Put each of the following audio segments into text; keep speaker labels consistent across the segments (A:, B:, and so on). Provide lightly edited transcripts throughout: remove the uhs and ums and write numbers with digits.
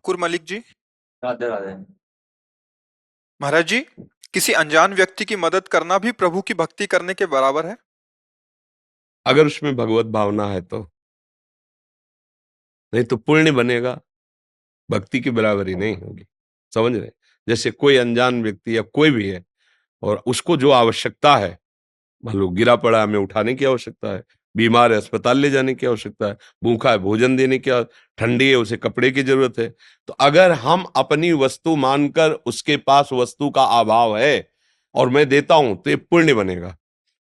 A: अंकुर मलिक जी।
B: राधे राधे।
A: महाराज जी, किसी अनजान व्यक्ति की मदद करना भी प्रभु की भक्ति करने के बराबर है।
C: अगर उसमें भगवत भावना है तो, नहीं तो पुण्य बनेगा, भक्ति की बराबरी नहीं होगी। समझ रहे? जैसे कोई अनजान व्यक्ति या कोई भी है और उसको जो आवश्यकता है, मान लो गिरा पड़ा है, हमें उठाने की आवश्यकता है, बीमार है अस्पताल ले जाने की आवश्यकता है, भूखा है भोजन देने की, ठंडी है उसे कपड़े की जरूरत है, तो अगर हम अपनी वस्तु मानकर उसके पास वस्तु का अभाव है और मैं देता हूं तो ये पुण्य बनेगा।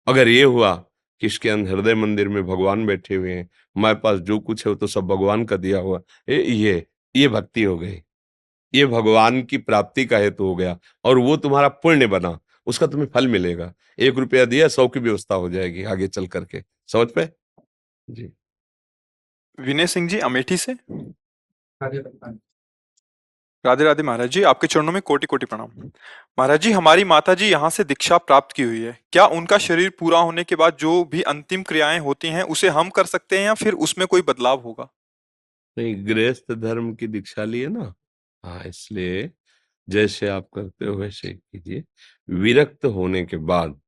C: अगर ये हुआ कि इसके अंदर हृदय मंदिर में भगवान बैठे हुए हैं, हमारे पास जो कुछ है वो तो सब भगवान का दिया हुआ, ये भक्ति हो गई, ये भगवान की प्राप्ति का हेतु हो गया और वो तुम्हारा पुण्य बना, उसका तुम्हें फल मिलेगा। 1 रुपया दिया 100 की व्यवस्था हो जाएगी आगे चल करके। समझ पे जी।
A: विनय सिंह जी अमेठी से।
B: राधे राधे।
A: राधे राधे महाराज जी, आपके चरणों में कोटि कोटि प्रणाम। महाराज जी, हमारी माता जी यहाँ से दीक्षा प्राप्त की हुई है, क्या उनका शरीर पूरा होने के बाद जो भी अंतिम क्रियाएं होती हैं उसे हम कर सकते हैं या फिर उसमें कोई बदलाव होगा?
C: नहीं, गृहस्थ धर्म की दीक्षा लिए ना, हाँ, इसलिए जैसे आप करते हो वैसे ही कीजिए। विरक्त होने के बाद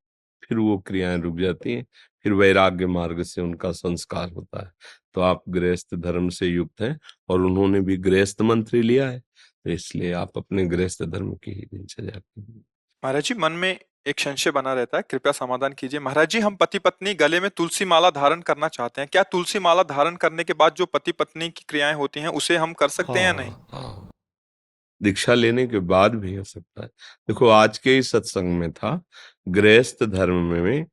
C: फिर वो क्रियाएं रुक जाती हैं, फिर वैराग्य मार्ग से उनका संस्कार होता है। तो आप गृहस्थ धर्म से युक्त हैं और उन्होंने भी गृहस्थ मंत्र लिया है, तो इसलिए आप अपने गृहस्थ धर्म की ही दिनचर्या कीजिए।
A: महाराज जी, मन में एक संशय बना रहता है, कृपया समाधान कीजिए। महाराज जी, हम पति पत्नी गले में तुलसी माला धारण करना चाहते हैं, क्या तुलसी माला धारण करने के बाद जो पति पत्नी की क्रियाएं होती हैं उसे हम कर सकते हैं या नहीं?
C: हाँ, दीक्षा लेने के बाद भी हो सकता है। देखो, आज के ही सत्संग में था, गृहस्थ धर्म में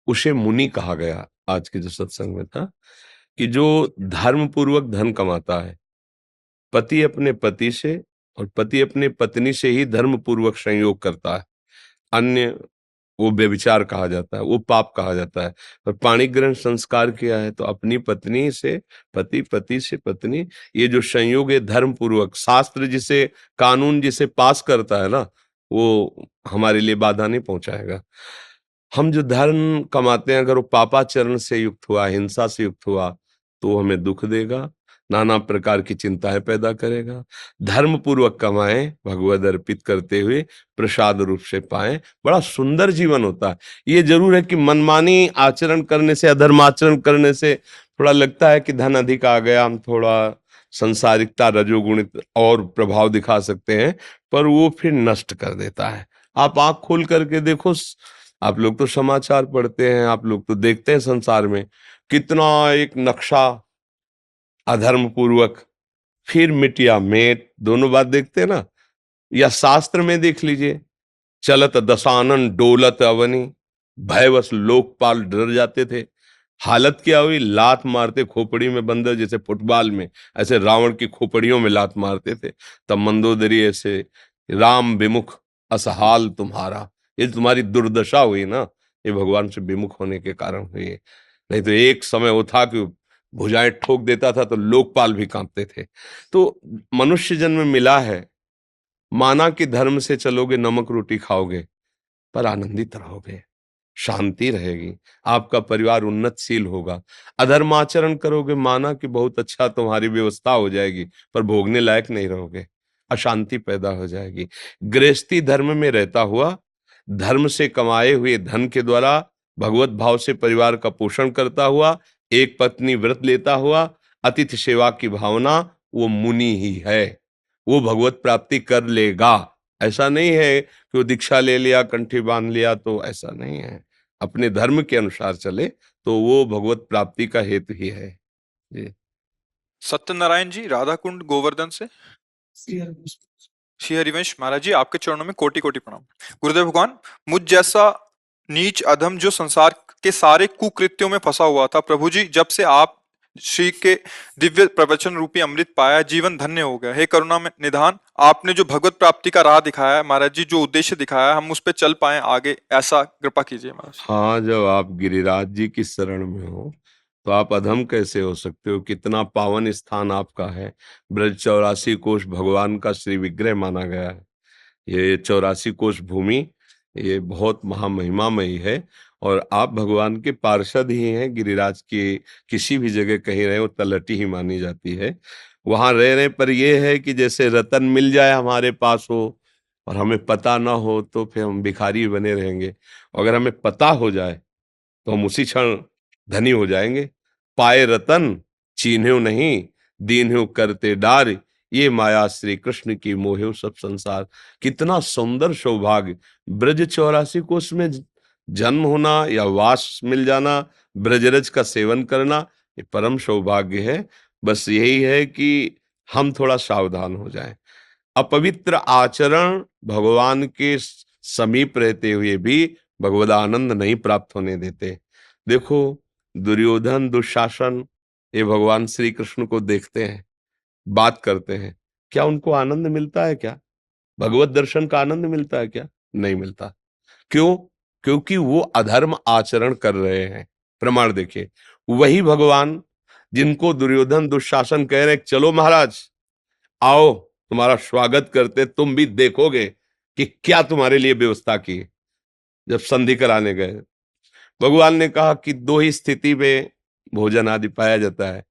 C: उसे मुनि कहा गया। आज के जो सत्संग में था कि जो धर्म पूर्वक धन कमाता है, पति अपने पति से और पति अपने पत्नी से ही धर्म पूर्वक संयोग करता है, अन्य वो व्यभिचार कहा जाता है, वो पाप कहा जाता है। और पाणी ग्रहण संस्कार किया है तो अपनी पत्नी से पति, पति से पत्नी, ये जो संयोग है धर्म पूर्वक, शास्त्र जिसे, कानून जिसे पास करता है ना, वो हमारे लिए बाधा नहीं पहुंचाएगा। हम जो धर्म कमाते हैं अगर वो पापाचरण से युक्त हुआ, हिंसा से युक्त हुआ, तो हमें दुख देगा, नाना प्रकार की चिंताएं पैदा करेगा। धर्म पूर्वक कमाएं, भगवद अर्पित करते हुए प्रसाद रूप से पाएं, बड़ा सुंदर जीवन होता है। ये जरूर है कि मनमानी आचरण करने से, अधर्म आचरण करने से थोड़ा लगता है कि धन अधिक आ गया, हम थोड़ा संसारिकता रजोगुणित और प्रभाव दिखा सकते हैं, पर वो फिर नष्ट कर देता है। आप आंख खोल करके देखो, आप लोग तो समाचार पढ़ते हैं, आप लोग तो देखते हैं संसार में कितना एक नक्शा अधर्म पूर्वक, फिर मिटिया मेट, दोनों बात देखते हैं ना। या शास्त्र में देख लीजिए, चलत दशानन डोलत अवनी, भयवश लोकपाल डर जाते थे। हालत क्या हुई, लात मारते खोपड़ी में बंदर, जैसे फुटबॉल में ऐसे रावण की खोपड़ियों में लात मारते थे। तब मंदोदरी ऐसे, राम विमुख असहाल तुम्हारा, ये तुम्हारी दुर्दशा हुई ना, ये भगवान से विमुख होने के कारण हुई है। नहीं तो एक समय वो था कि भुजाएं ठोक देता था तो लोकपाल भी कांपते थे। तो मनुष्य जन्म मिला है, माना कि धर्म से चलोगे, नमक रोटी खाओगे, पर आनंदित रहोगे, शांति रहेगी, आपका परिवार उन्नतशील होगा। अधर्माचरण करोगे, माना कि बहुत अच्छा तुम्हारी व्यवस्था हो जाएगी, पर भोगने लायक नहीं रहोगे, अशांति पैदा हो जाएगी। गृहस्थी धर्म में रहता हुआ, धर्म से कमाए हुए धन के द्वारा भगवत भाव से परिवार का पोषण करता हुआ, एक पत्नी व्रत लेता हुआ, अतिथि सेवा की भावना, वो मुनि ही है, वो भगवत प्राप्ति कर लेगा। ऐसा नहीं है कि वो दीक्षा ले लिया, कंठी बांध लिया, तो ऐसा नहीं है। अपने धर्म के अनुसार चले तो वो भगवत प्राप्ति का हेतु ही है जी।
A: सत्यनारायण जी राधा कुंड गोवर्धन से। श्री हरिवंश महाराज जी, आपके चरणों में कोटि कोटि प्रणाम। गुरुदेव भगवान, मुझ जैसा नीच अधम जो संसार के सारे कुकृत्यों में फंसा हुआ था, प्रभु जी जब से आप श्री के दिव्य प्रवचन रूपी अमृत पाया, जीवन धन्य हो गया। हे करुणा में निधान, आपने जो भगवत प्राप्ति का राह दिखाया है महाराज जी, जो उद्देश्य दिखाया है, हम उस पर चल पाए आगे, ऐसा कृपा कीजिए महाराज।
C: हाँ, जब आप गिरिराज जी की शरण में हो तो आप अधम कैसे हो सकते हो? कितना पावन स्थान आपका है। ब्रज 84 कोष भगवान का श्री विग्रह माना गया है। ये 84 कोष भूमि, ये बहुत महामहिमामयी है और आप भगवान के पार्षद ही हैं। गिरिराज की किसी भी जगह कहीं रहे वो तलहटी ही मानी जाती है। वहां रह रहे पर ये है कि जैसे रतन मिल जाए हमारे पास हो और हमें पता ना हो तो फिर हम भिखारी बने रहेंगे। अगर हमें पता हो जाए तो हम उसी क्षण धनी हो जाएंगे। पाए रतन चीन्ह्यो नहीं, दीन्ह्यो करते डार, ये माया श्री कृष्ण की मोह्यो सब संसार। कितना सुंदर सौभाग्य, ब्रज 84 कोष में जन्म होना या वास मिल जाना, ब्रजरज का सेवन करना, ये परम सौभाग्य है। बस यही है कि हम थोड़ा सावधान हो जाएं। अपवित्र आचरण भगवान के समीप रहते हुए भी भगवद आनंद नहीं प्राप्त होने देते। देखो, दुर्योधन दुशासन ये भगवान श्री कृष्ण को देखते हैं, बात करते हैं, क्या उनको आनंद मिलता है? क्या भगवत दर्शन का आनंद मिलता है? क्या नहीं मिलता। क्यों? क्योंकि वो अधर्म आचरण कर रहे हैं। प्रमाण देखिए, वही भगवान जिनको दुर्योधन दुशासन कह रहे चलो महाराज आओ तुम्हारा स्वागत करते, तुम भी देखोगे कि क्या तुम्हारे लिए व्यवस्था की। जब संधि कराने गए, भगवान ने कहा कि दो ही स्थिति में भोजन आदि पाया जाता है,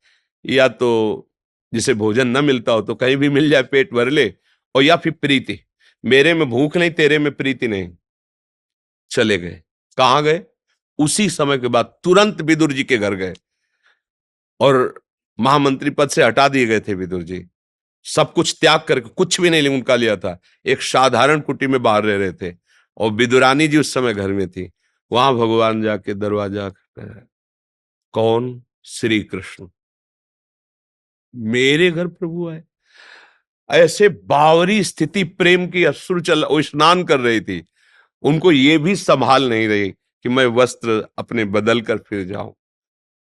C: या तो जिसे भोजन न मिलता हो तो कहीं भी मिल जाए पेट भर ले, और या फिर प्रीति। मेरे में भूख नहीं, तेरे में प्रीति नहीं। चले गए। कहां गए? उसी समय के बाद तुरंत विदुर जी के घर गए और महामंत्री पद से हटा दिए गए थे विदुर जी। सब कुछ त्याग करके, कुछ भी नहीं उनका लिया था, एक साधारण कुटी में बाहर रह रहे थे और विदुरानी जी उस समय घर में थी। वहां भगवान जाके दरवाजा खटखटाया। कौन? श्री कृष्ण। मेरे घर प्रभु आए। ऐसे बावरी स्थिति, प्रेम की अश्रु चल, वो स्नान कर रही थी, उनको ये भी संभाल नहीं रही कि मैं वस्त्र अपने बदल कर फिर जाऊं।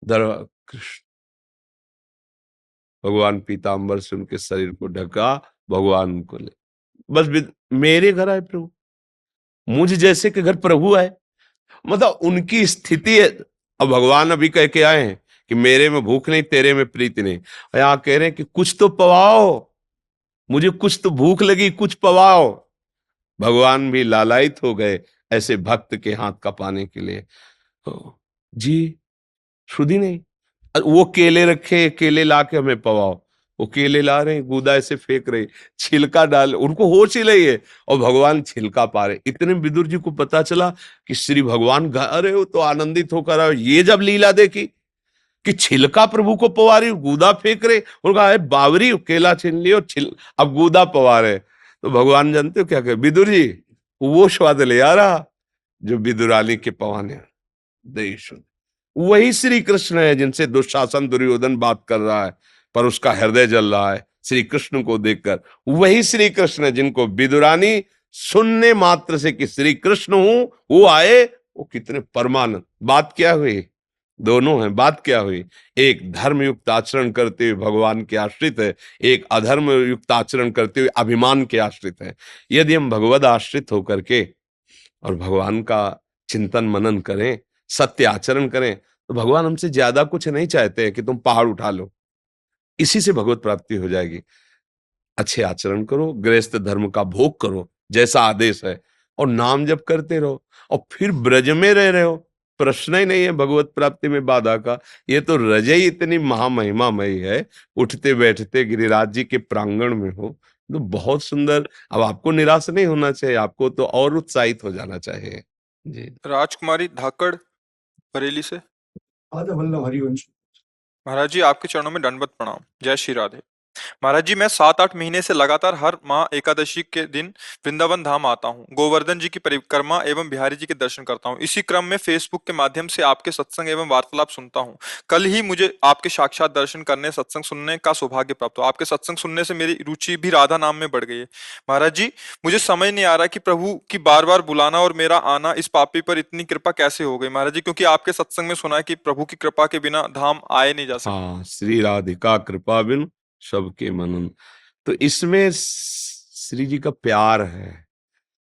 C: कृष्ण भगवान पीताम्बर से उनके शरीर को ढका, भगवान उनको ले। बस मेरे घर आए प्रभु, मुझ जैसे के घर प्रभु आए, मतलब उनकी स्थिति है। अब भगवान अभी कह के आए हैं कि मेरे में भूख नहीं, तेरे में प्रीति नहीं। यहां कह रहे हैं कि कुछ तो पवाओ, मुझे कुछ तो भूख लगी, कुछ पवाओ। भगवान भी लालायित हो गए ऐसे भक्त के हाथ का पाने के लिए। जी शुद्धि नहीं। वो केले रखे, केले ला के हमें पवाओ, वो केले ला रहे हैं, गूदा ऐसे फेंक रहे, छिलका डाल, उनको होश ही नहीं है और भगवान छिलका पा रहे। इतने विदुर जी को पता चला कि श्री भगवान अरे हो तो आनंदित होकर आए। ये जब लीला देखी कि छिलका प्रभु को पवा रही, गूदा फेंक रहे, उनका बावरी केला छीन लियो, अब गूदा पवा रहे। तो भगवान जानते हो क्या कहे? विदुर जी वो स्वाद ले आ रहा जो विदुरानी के पवाने देश। वही श्री कृष्ण है जिनसे दुशासन दुर्योधन बात कर रहा है, पर उसका हृदय जल रहा है श्री कृष्ण को देखकर। वही श्री कृष्ण है जिनको विदुरानी सुनने मात्र से कि श्री कृष्ण हूं वो आए, वो कितने परमानंद। बात क्या हुई? दोनों हैं। बात क्या हुई? एक धर्म युक्त आचरण करते हुए भगवान के आश्रित है, एक अधर्म युक्त आचरण करते हुए अभिमान के आश्रित है। यदि हम भगवद आश्रित होकर के और भगवान का चिंतन मनन करें, सत्य आचरण करें, तो भगवान हमसे ज्यादा कुछ नहीं चाहते हैं कि तुम पहाड़ उठा लो। इसी से भगवत प्राप्ति हो जाएगी। अच्छे आचरण करो, गृहस्थ धर्म का भोग करो जैसा आदेश है, और नाम जप करते रहो, और फिर ब्रज में रह रहे हो। प्रश्न ही नहीं है भगवत प्राप्ति में बाधा का। ये तो रज ही इतनी महामहिमामयी है, उठते बैठते गिरिराज जी के प्रांगण में हो, तो बहुत सुंदर। अब आपको निराश नहीं होना चाहिए, आपको तो और उत्साहित हो जाना चाहिए। जी
A: राजकुमारी धाकड़ बरेली से।
B: आजा वल्लभ हरिवंश।
A: महाराज जी आपके चरणों में दंडवत प्रणाम। जय श्री राधे। महाराज जी मैं 7-8 महीने से लगातार हर माह एकादशी के दिन वृंदावन धाम आता हूँ, गोवर्धन जी की परिक्रमा एवं बिहारी जी के दर्शन करता हूँ। इसी क्रम में फेसबुक के माध्यम से आपके सत्संग एवं वार्तालाप सुनता हूँ। कल ही मुझे आपके साक्षात दर्शन करने, सत्संग सुनने का सौभाग्य प्राप्त हुआ। आपके सत्संग सुनने से मेरी रुचि भी राधा नाम में बढ़ गई है। महाराज जी मुझे समझ नहीं आ रहा कि प्रभु की बार बार बुलाना और मेरा आना, इस पापी पर इतनी कृपा कैसे हो गई महाराज जी, क्योंकि आपके सत्संग में सुना है कि प्रभु की कृपा के बिना धाम आए नहीं जा सकता।
C: हाँ, श्री राधिका कृपा बिन सबके मनन। तो इसमें श्री जी का प्यार है,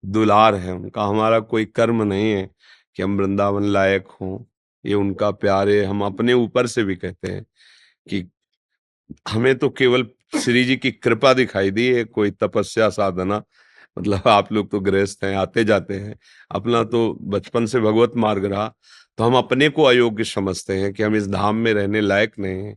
C: दुलार है उनका। हमारा कोई कर्म नहीं है कि हम वृंदावन लायक हों, ये उनका प्यार है। हम अपने ऊपर से भी कहते हैं कि हमें तो केवल श्री जी की कृपा दिखाई दी है, कोई तपस्या साधना, मतलब आप लोग तो गृहस्थ हैं, आते जाते हैं, अपना तो बचपन से भगवत मार्ग रहा, तो हम अपने को अयोग्य समझते हैं कि हम इस धाम में रहने लायक नहीं हैं,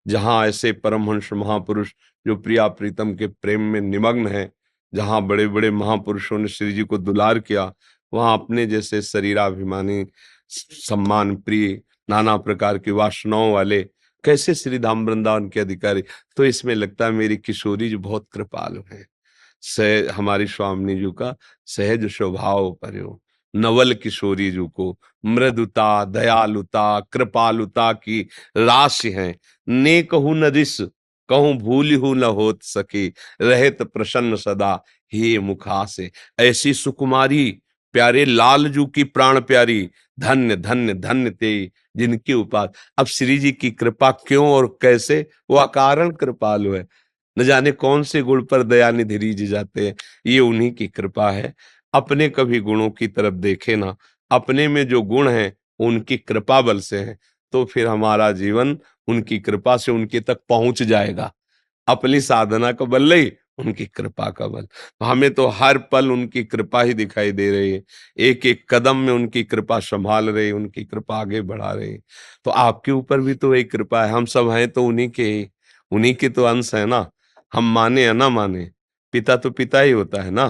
C: जहाँ ऐसे परमहंस महापुरुष जो प्रिया प्रीतम के प्रेम में निमग्न है। जहां बड़े बड़े महापुरुषों ने श्री जी को दुलार किया, वहां अपने जैसे शरीराभिमानी, सम्मान प्रिय, नाना प्रकार की वासनाओं वाले कैसे श्री धाम वृंदावन के अधिकारी। तो इसमें लगता है मेरी किशोरी जी बहुत कृपालु है। हमारी स्वामिनी जी का सहज स्वभाव पर्यो, नवल किशोरी जी को मृदुता, दयालुता, कृपालुता की राशि है। ने कहूँ न रिस, कहूँ भूल हूं न होत सके, रहत प्रसन्न सदा हे मुखा से। ऐसी सुकुमारी प्यारे लाल जू की प्राण प्यारी, धन्य धन्य धन्य ते जिनकी उपास। अब श्री जी की कृपा क्यों और कैसे, वो अकारण कृपालु है। न जाने कौन से गुण पर दया निधि रीझ जाते हैं, ये उन्हीं की कृपा है। अपने कभी गुणों की तरफ देखे ना, अपने में जो गुण है उनकी कृपा बल से है, तो फिर हमारा जीवन उनकी कृपा से उनके तक पहुंच जाएगा। अपनी साधना का बल नहीं, उनकी कृपा का बल। हमें तो हर पल उनकी कृपा ही दिखाई दे रही है, एक एक कदम में उनकी कृपा संभाल रही, उनकी कृपा आगे बढ़ा रही। तो आपके ऊपर भी तो एक कृपा है। हम सब हैं तो उन्हीं के ही, उन्हीं के तो अंश है ना। हम माने या ना माने, पिता तो पिता ही होता है ना।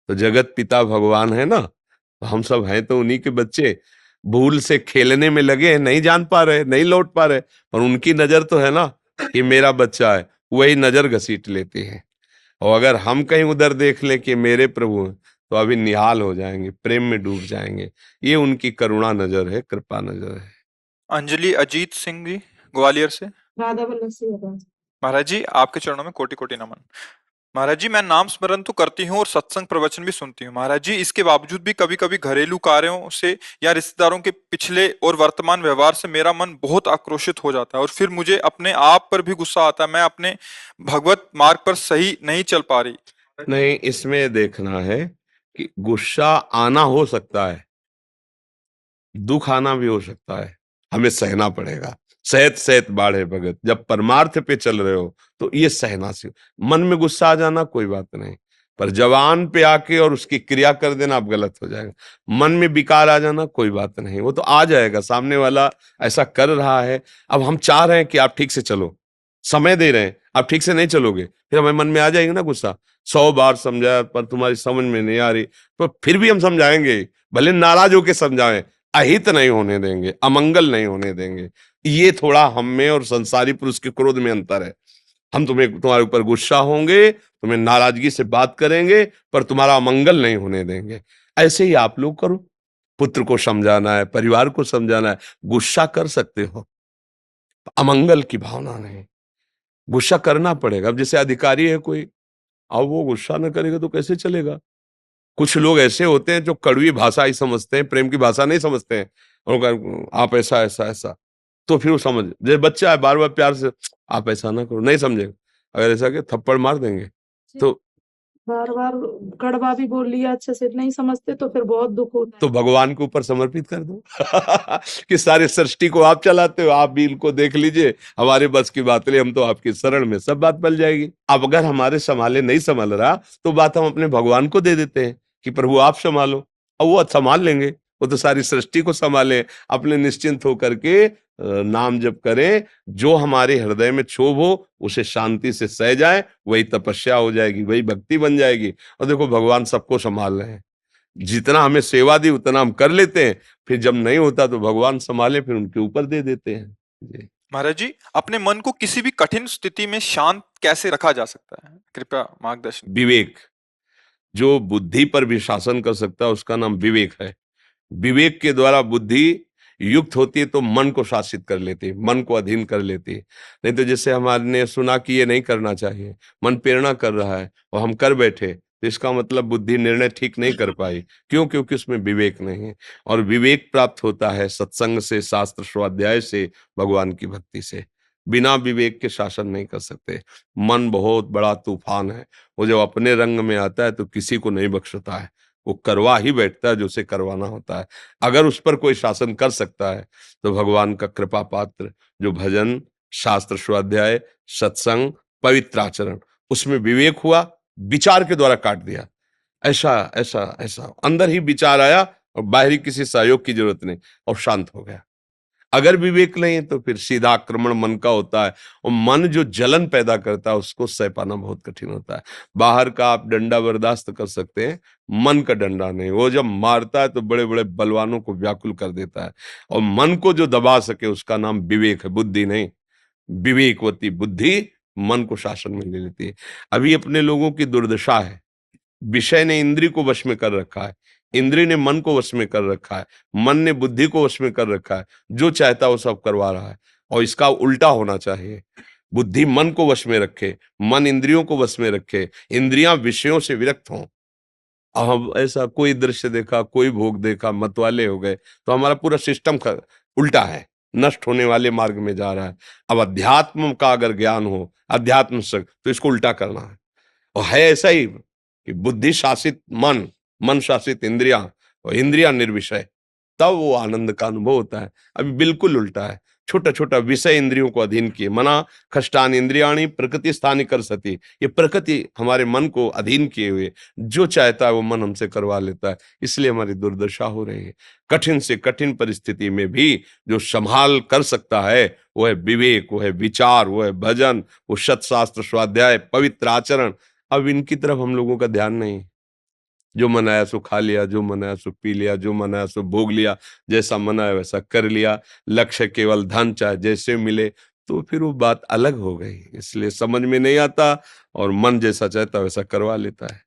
C: तो जगत पिता भगवान है ना, तो हम सब हैं तो उन्हीं के बच्चे। भूल से खेलने में लगे हैं, नहीं जान पा रहे, नहीं लौट पा रहे, और उनकी नजर तो है ना कि मेरा बच्चा है, वही नजर घसीट लेते हैं। और अगर हम कहीं उधर देख ले कि मेरे प्रभु हैं, तो अभी निहाल हो जाएंगे, प्रेम में डूब जाएंगे। ये उनकी करुणा नजर है, कृपा नजर है।
A: अंजलि अजीत सिंह जी ग्वालियर से।
D: राधा वल्लभ सिंह महाराज।
A: महाराज जी आपके चरणों में कोटि कोटि नमन। महाराज जी मैं नाम स्मरण तो करती हूँ और सत्संग प्रवचन भी सुनती हूँ महाराज जी, इसके बावजूद भी कभी कभी घरेलू कार्यों से या रिश्तेदारों के पिछले और वर्तमान व्यवहार से मेरा मन बहुत आक्रोशित हो जाता है और फिर मुझे अपने आप पर भी गुस्सा आता है। मैं अपने भगवत मार्ग पर सही नहीं चल पा रही।
C: नहीं, इसमें देखना है कि गुस्सा आना हो सकता है, दुख आना भी हो सकता है, हमें सहना पड़ेगा। सहत सहत बाढ़े भगत, जब परमार्थ पे चल रहे हो तो ये सहना से। मन में गुस्सा आ जाना कोई बात नहीं, पर जवान पे आके और उसकी क्रिया कर देना आप गलत हो जाएगा। मन में विकार आ जाना कोई बात नहीं, वो तो आ जाएगा, सामने वाला ऐसा कर रहा है। अब हम चाह रहे हैं कि आप ठीक से चलो, समय दे रहे हैं, आप ठीक से नहीं चलोगे, फिर हमें मन में आ जाएगा ना गुस्सा। 100 बार समझाया पर तुम्हारी समझ में नहीं आ रही, तो फिर भी हम समझाएंगे, भले नाराज होके समझाएं, अहित नहीं होने देंगे, अमंगल नहीं होने देंगे। ये थोड़ा हम में और संसारी पुरुष के क्रोध में अंतर है। हम तुम्हारे ऊपर गुस्सा होंगे, तुम्हें नाराजगी से बात करेंगे, पर तुम्हारा अमंगल नहीं होने देंगे। ऐसे ही आप लोग करो, पुत्र को समझाना है, परिवार को समझाना है, गुस्सा कर सकते हो, अमंगल की भावना नहीं, गुस्सा करना पड़ेगा। अब जैसे अधिकारी है कोई, अब वो गुस्सा न करेगा तो कैसे चलेगा। कुछ लोग ऐसे होते हैं जो कड़वी भाषा ही समझते हैं, प्रेम की भाषा नहीं समझते हैं, और आप ऐसा ऐसा ऐसा, तो फिर वो समझ, जैसे बच्चा है बार बार प्यार से आप ऐसा ना करो, नहीं समझेगा। अगर ऐसा कि थप्पड़ मार देंगे तो
D: बार बार कड़वा भी बोल लिया, अच्छे से नहीं समझते तो फिर बहुत दुख होता है।
C: तो भगवान के ऊपर समर्पित कर दो कि सारे सृष्टि को आप चलाते हो, आप भी इनको देख लीजिए, हमारे बस की बात नहीं, हम तो आपकी शरण में, सब बात बल जाएगी। अब अगर हमारे संभाले नहीं संभल रहा, तो बात हम अपने भगवान को दे देते हैं कि प्रभु आप संभालो, और वो संभाल लेंगे। वो तो सारी सृष्टि को संभाले, अपने निश्चिंत होकर के नाम जप करें, जो हमारे हृदय में क्षोभ हो उसे शांति से सह जाए, वही तपस्या हो जाएगी, वही भक्ति बन जाएगी। और देखो भगवान सबको संभाल रहे हैं, जितना हमें सेवा दी उतना हम कर लेते हैं, फिर जब नहीं होता तो भगवान संभाले, फिर उनके ऊपर दे देते हैं जी।
A: महाराज जी अपने मन को किसी भी कठिन स्थिति में शांत कैसे रखा जा सकता है, कृपया मार्गदर्शन।
C: विवेक, जो बुद्धि पर भी शासन कर सकता है उसका नाम विवेक है। विवेक के द्वारा बुद्धि युक्त होती है तो मन को शासित कर लेती है, मन को अधीन कर लेती है। नहीं तो जैसे हमारे सुना कि ये नहीं करना चाहिए, मन प्रेरणा कर रहा है और हम कर बैठे, तो इसका मतलब बुद्धि निर्णय ठीक नहीं कर पाई। क्यों? क्योंकि उसमें विवेक नहीं है। और विवेक प्राप्त होता है सत्संग से, शास्त्र स्वाध्याय से, भगवान की भक्ति से। बिना विवेक के शासन नहीं कर सकते। मन बहुत बड़ा तूफान है, वो जब अपने रंग में आता है तो किसी को नहीं बख्शता है, वो करवा ही बैठता है जो उसे करवाना होता है। अगर उस पर कोई शासन कर सकता है तो भगवान का कृपा पात्र, जो भजन, शास्त्र स्वाध्याय, सत्संग, पवित्र आचरण, उसमें विवेक हुआ, विचार के द्वारा काट दिया। ऐसा ऐसा ऐसा अंदर ही विचार आया और बाहरी किसी सहयोग की जरूरत नहीं, और शांत हो गया। अगर विवेक नहीं तो फिर सीधा आक्रमण मन का होता है, और मन जो जलन पैदा करता है उसको सह पाना बहुत कठिन होता है। बाहर का आप डंडा बर्दाश्त कर सकते हैं, मन का डंडा नहीं। वो जब मारता है तो बड़े बड़े बलवानों को व्याकुल कर देता है, और मन को जो दबा सके उसका नाम विवेक है, बुद्धि नहीं। विवेकवती बुद्धि मन को शासन में ले लेती है। अभी अपने लोगों की दुर्दशा है, विषय ने इंद्रिय को वश में कर रखा है, इंद्रिय ने मन को वश में कर रखा है, मन ने बुद्धि को वश में कर रखा है, जो चाहता है वो सब करवा रहा है। और इसका उल्टा होना चाहिए, बुद्धि मन को वश में रखे, मन इंद्रियों को वश में रखे, इंद्रियां विषयों से विरक्त हों। अब हम ऐसा कोई दृश्य देखा, कोई भोग देखा, मतवाले हो गए, तो हमारा पूरा सिस्टम उल्टा है, नष्ट होने वाले मार्ग में जा रहा है। अब अध्यात्म का अगर ज्ञान हो, अध्यात्म से, तो इसको उल्टा करना है। और है ऐसा ही कि बुद्धि शासित मन, मन शासित इंद्रियां, और इंद्रियां निर्विषय, तब वो आनंद का अनुभव होता है। अभी बिल्कुल उल्टा है, छोटा छोटा विषय इंद्रियों को अधीन किए, मना खष्टान इंद्रियाणी प्रकृति स्थानी कर सती, ये प्रकृति हमारे मन को अधीन किए हुए जो चाहता है वो मन हमसे करवा लेता है। इसलिए हमारी दुर्दशा हो रही है। कठिन से कठिन परिस्थिति में भी जो संभाल कर सकता है वो है विवेक, वो है विचार, वो है भजन, वो सत्शास्त्र स्वाध्याय, पवित्र आचरण। अब इनकी तरफ हम लोगों का ध्यान नहीं। जो मन आया सो खा लिया, जो मन आया सो पी लिया, जो मन आया सो भोग लिया, जैसा मन आया वैसा कर लिया, लक्ष्य केवल धन, चाहे जैसे मिले, तो फिर वो बात अलग हो गई। इसलिए समझ में नहीं आता और मन जैसा चाहता वैसा करवा लेता है।